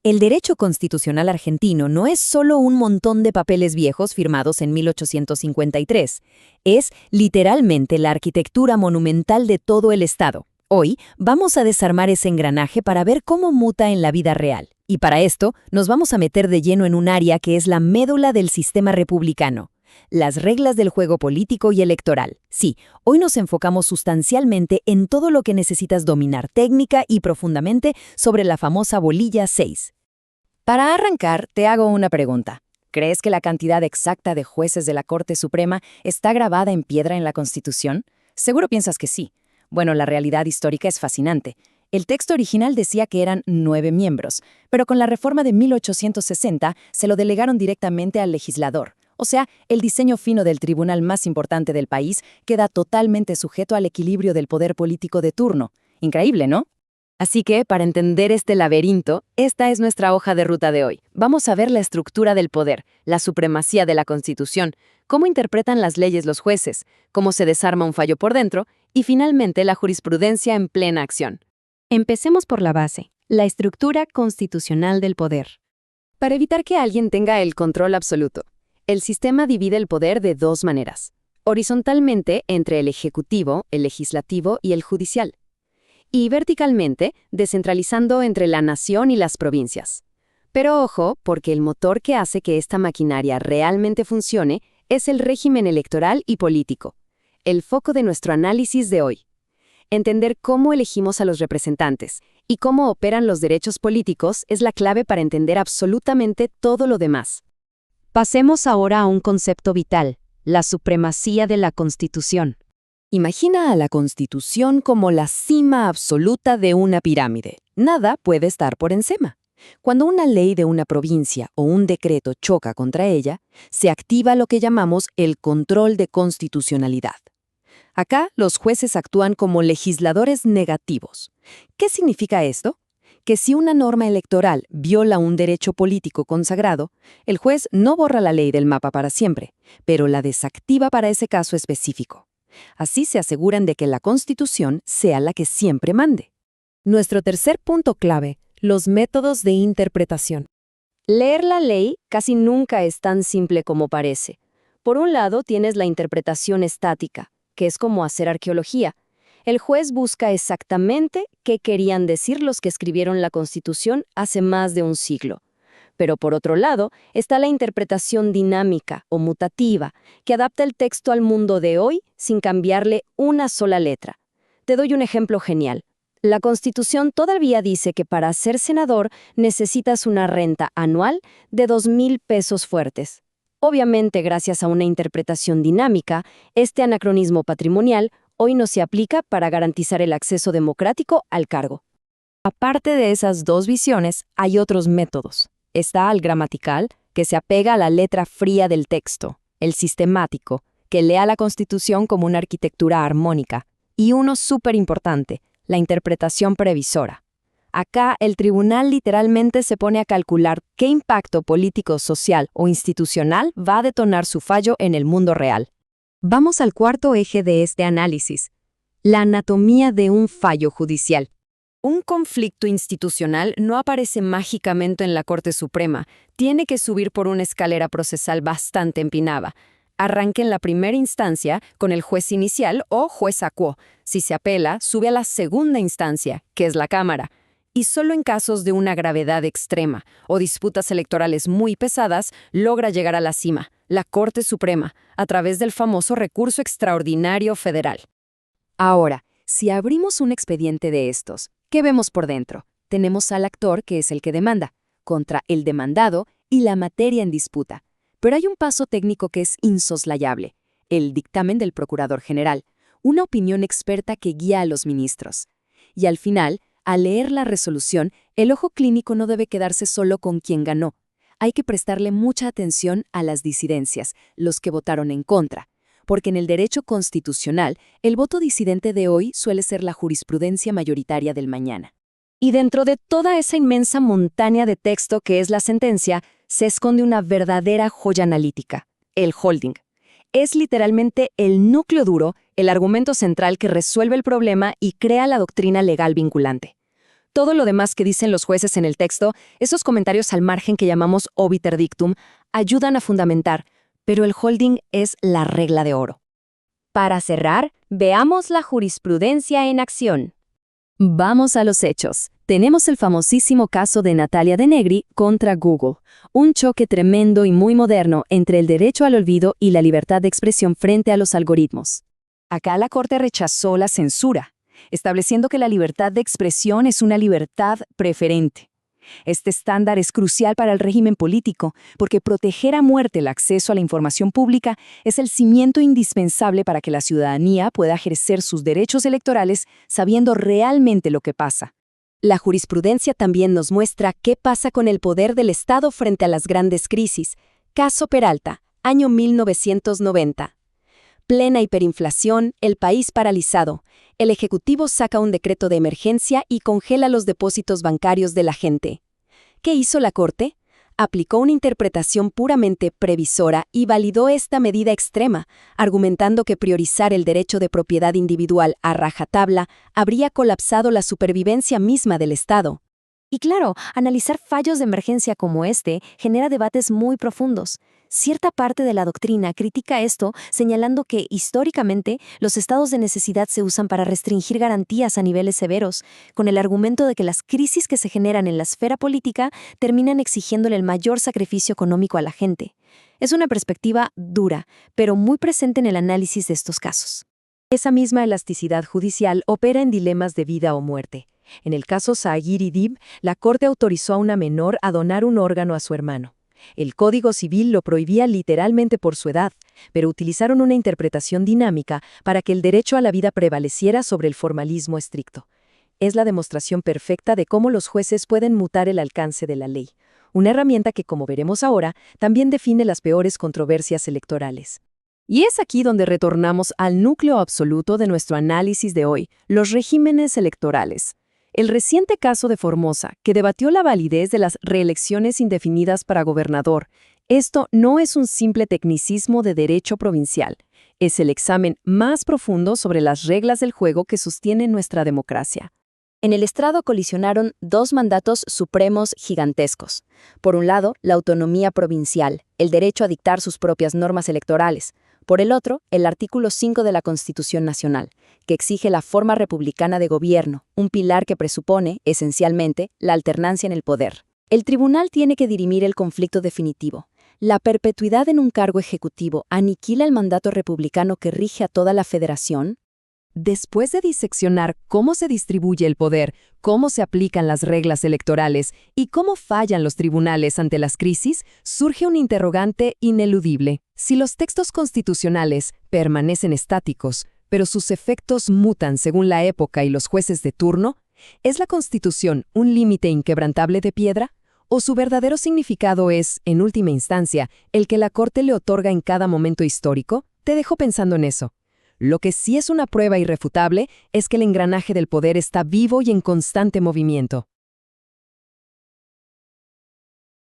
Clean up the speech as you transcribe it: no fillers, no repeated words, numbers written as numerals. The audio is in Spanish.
El derecho constitucional argentino no es solo un montón de papeles viejos firmados en 1853, es literalmente la arquitectura monumental de todo el Estado. Hoy vamos a desarmar ese engranaje para ver cómo muta en la vida real. Y para esto nos vamos a meter de lleno en un área que es la médula del sistema republicano: las reglas del juego político y electoral. Sí, hoy nos enfocamos sustancialmente en todo lo que necesitas dominar técnica y profundamente sobre la famosa bolilla 6. Para arrancar, te hago una pregunta. ¿Crees que la cantidad exacta de jueces de la Corte Suprema está grabada en piedra en la Constitución? Seguro piensas que sí. Bueno, la realidad histórica es fascinante. El texto original decía que eran 9 miembros, pero con la reforma de 1860 se lo delegaron directamente al legislador. O sea, el diseño fino del tribunal más importante del país queda totalmente sujeto al equilibrio del poder político de turno. Increíble, ¿no? Así que, para entender este laberinto, esta es nuestra hoja de ruta de hoy. Vamos a ver la estructura del poder, la supremacía de la Constitución, cómo interpretan las leyes los jueces, cómo se desarma un fallo por dentro y, finalmente, la jurisprudencia en plena acción. Empecemos por la base, la estructura constitucional del poder. Para evitar que alguien tenga el control absoluto, el sistema divide el poder de dos maneras: horizontalmente entre el ejecutivo, el legislativo y el judicial, y verticalmente, descentralizando entre la nación y las provincias. Pero ojo, porque el motor que hace que esta maquinaria realmente funcione es el régimen electoral y político, el foco de nuestro análisis de hoy. Entender cómo elegimos a los representantes y cómo operan los derechos políticos es la clave para entender absolutamente todo lo demás. Pasemos ahora a un concepto vital: la supremacía de la Constitución. Imagina a la Constitución como la cima absoluta de una pirámide. Nada puede estar por encima. Cuando una ley de una provincia o un decreto choca contra ella, se activa lo que llamamos el control de constitucionalidad. Acá, los jueces actúan como legisladores negativos. ¿Qué significa esto? Que si una norma electoral viola un derecho político consagrado, el juez no borra la ley del mapa para siempre, pero la desactiva para ese caso específico. Así se aseguran de que la Constitución sea la que siempre mande. Nuestro tercer punto clave: los métodos de interpretación. Leer la ley casi nunca es tan simple como parece. Por un lado, tienes la interpretación estática, que es como hacer arqueología. El juez busca exactamente qué querían decir los que escribieron la Constitución hace más de un siglo. Pero por otro lado, está la interpretación dinámica o mutativa, que adapta el texto al mundo de hoy sin cambiarle una sola letra. Te doy un ejemplo genial. La Constitución todavía dice que para ser senador necesitas una renta anual de 2,000 pesos fuertes. Obviamente, gracias a una interpretación dinámica, este anacronismo patrimonial hoy no se aplica para garantizar el acceso democrático al cargo. Aparte de esas dos visiones, hay otros métodos. Está el gramatical, que se apega a la letra fría del texto; el sistemático, que lea la Constitución como una arquitectura armónica; y uno súper importante, la interpretación previsora. Acá, el tribunal literalmente se pone a calcular qué impacto político, social o institucional va a detonar su fallo en el mundo real. Vamos al cuarto eje de este análisis: la anatomía de un fallo judicial. Un conflicto institucional no aparece mágicamente en la Corte Suprema. Tiene que subir por una escalera procesal bastante empinada. Arranca en la primera instancia con el juez inicial o juez quo. Si se apela, sube a la segunda instancia, que es la Cámara. Y solo en casos de una gravedad extrema o disputas electorales muy pesadas, logra llegar a la cima, la Corte Suprema, a través del famoso recurso extraordinario federal. Ahora, si abrimos un expediente de estos, ¿qué vemos por dentro? Tenemos al actor, que es el que demanda, contra el demandado y la materia en disputa. Pero hay un paso técnico que es insoslayable: el dictamen del Procurador General, una opinión experta que guía a los ministros. Y al final, al leer la resolución, el ojo clínico no debe quedarse solo con quien ganó. Hay que prestarle mucha atención a las disidencias, los que votaron en contra. Porque en el derecho constitucional, el voto disidente de hoy suele ser la jurisprudencia mayoritaria del mañana. Y dentro de toda esa inmensa montaña de texto que es la sentencia, se esconde una verdadera joya analítica: el holding. Es literalmente el núcleo duro, el argumento central que resuelve el problema y crea la doctrina legal vinculante. Todo lo demás que dicen los jueces en el texto, esos comentarios al margen que llamamos obiter dictum, ayudan a fundamentar, pero el holding es la regla de oro. Para cerrar, veamos la jurisprudencia en acción. Vamos a los hechos. Tenemos el famosísimo caso de Natalia de Negri contra Google, un choque tremendo y muy moderno entre el derecho al olvido y la libertad de expresión frente a los algoritmos. Acá la Corte rechazó la censura, estableciendo que la libertad de expresión es una libertad preferente. Este estándar es crucial para el régimen político, porque proteger a muerte el acceso a la información pública es el cimiento indispensable para que la ciudadanía pueda ejercer sus derechos electorales sabiendo realmente lo que pasa. La jurisprudencia también nos muestra qué pasa con el poder del Estado frente a las grandes crisis. Caso Peralta, año 1990. Plena hiperinflación, el país paralizado. El Ejecutivo saca un decreto de emergencia y congela los depósitos bancarios de la gente. ¿Qué hizo la Corte? Aplicó una interpretación puramente previsora y validó esta medida extrema, argumentando que priorizar el derecho de propiedad individual a rajatabla habría colapsado la supervivencia misma del Estado. Y claro, analizar fallos de emergencia como este genera debates muy profundos. Cierta parte de la doctrina critica esto, señalando que, históricamente, los estados de necesidad se usan para restringir garantías a niveles severos, con el argumento de que las crisis que se generan en la esfera política terminan exigiéndole el mayor sacrificio económico a la gente. Es una perspectiva dura, pero muy presente en el análisis de estos casos. Esa misma elasticidad judicial opera en dilemas de vida o muerte. En el caso Saagir y Dib, la Corte autorizó a una menor a donar un órgano a su hermano. El Código Civil lo prohibía literalmente por su edad, pero utilizaron una interpretación dinámica para que el derecho a la vida prevaleciera sobre el formalismo estricto. Es la demostración perfecta de cómo los jueces pueden mutar el alcance de la ley, una herramienta que, como veremos ahora, también define las peores controversias electorales. Y es aquí donde retornamos al núcleo absoluto de nuestro análisis de hoy, los regímenes electorales. El reciente caso de Formosa, que debatió la validez de las reelecciones indefinidas para gobernador, esto no es un simple tecnicismo de derecho provincial, es el examen más profundo sobre las reglas del juego que sostienen nuestra democracia. En el estrado colisionaron dos mandatos supremos gigantescos. Por un lado, la autonomía provincial, el derecho a dictar sus propias normas electorales. Por el otro, el artículo 5 de la Constitución Nacional, que exige la forma republicana de gobierno, un pilar que presupone, esencialmente, la alternancia en el poder. El tribunal tiene que dirimir el conflicto definitivo. ¿La perpetuidad en un cargo ejecutivo aniquila el mandato republicano que rige a toda la federación? Después de diseccionar cómo se distribuye el poder, cómo se aplican las reglas electorales y cómo fallan los tribunales ante las crisis, surge un interrogante ineludible. Si los textos constitucionales permanecen estáticos, pero sus efectos mutan según la época y los jueces de turno, ¿es la Constitución un límite inquebrantable de piedra? ¿O su verdadero significado es, en última instancia, el que la Corte le otorga en cada momento histórico? Te dejo pensando en eso. Lo que sí es una prueba irrefutable es que el engranaje del poder está vivo y en constante movimiento.